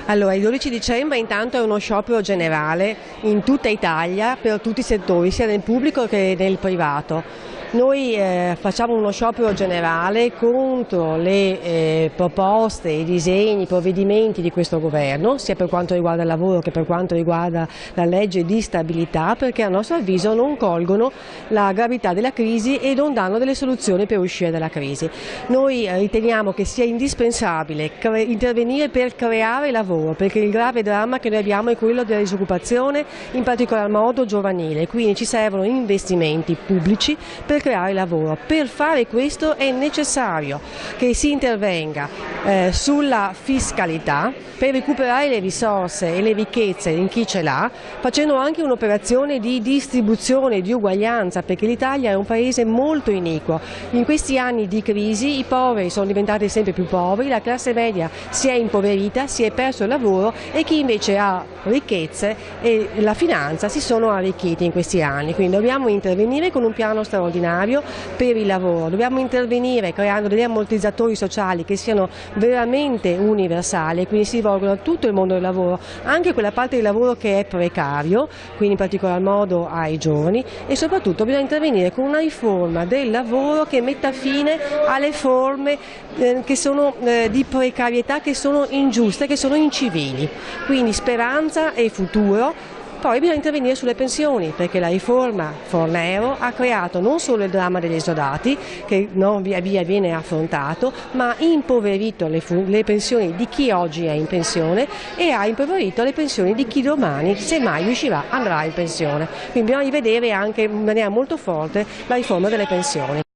Allora, il 12 dicembre intanto è uno sciopero generale in tutta Italia per tutti i settori, sia nel pubblico che nel privato. Noi facciamo uno sciopero generale contro le proposte, i disegni, i provvedimenti di questo governo, sia per quanto riguarda il lavoro che per quanto riguarda la legge di stabilità, perché a nostro avviso non colgono la gravità della crisi e non danno delle soluzioni per uscire dalla crisi. Noi riteniamo che sia indispensabile intervenire per creare lavoro, perché il grave dramma che noi abbiamo è quello della disoccupazione, in particolar modo giovanile, quindi ci servono investimenti pubblici per creare lavoro. Per fare questo è necessario che si intervenga sulla fiscalità per recuperare le risorse e le ricchezze in chi ce l'ha, facendo anche un'operazione di distribuzione, di uguaglianza, perché l'Italia è un paese molto iniquo. In questi anni di crisi i poveri sono diventati sempre più poveri, la classe media si è impoverita, si è perso il lavoro e chi invece ha ricchezze e la finanza si sono arricchiti in questi anni. Quindi dobbiamo intervenire con un piano straordinario per il lavoro, dobbiamo intervenire creando degli ammortizzatori sociali che siano veramente universali, quindi si rivolgono a tutto il mondo del lavoro, anche quella parte di lavoro che è precario, quindi in particolar modo ai giovani, e soprattutto bisogna intervenire con una riforma del lavoro che metta fine alle forme che sono di precarietà, che sono ingiuste, che sono incivili. Quindi speranza e futuro. Poi bisogna intervenire sulle pensioni, perché la riforma Fornero ha creato non solo il dramma degli esodati, che via via viene affrontato, ma ha impoverito le pensioni di chi oggi è in pensione e ha impoverito le pensioni di chi domani, se mai riuscirà, andrà in pensione. Quindi bisogna rivedere anche in maniera molto forte la riforma delle pensioni.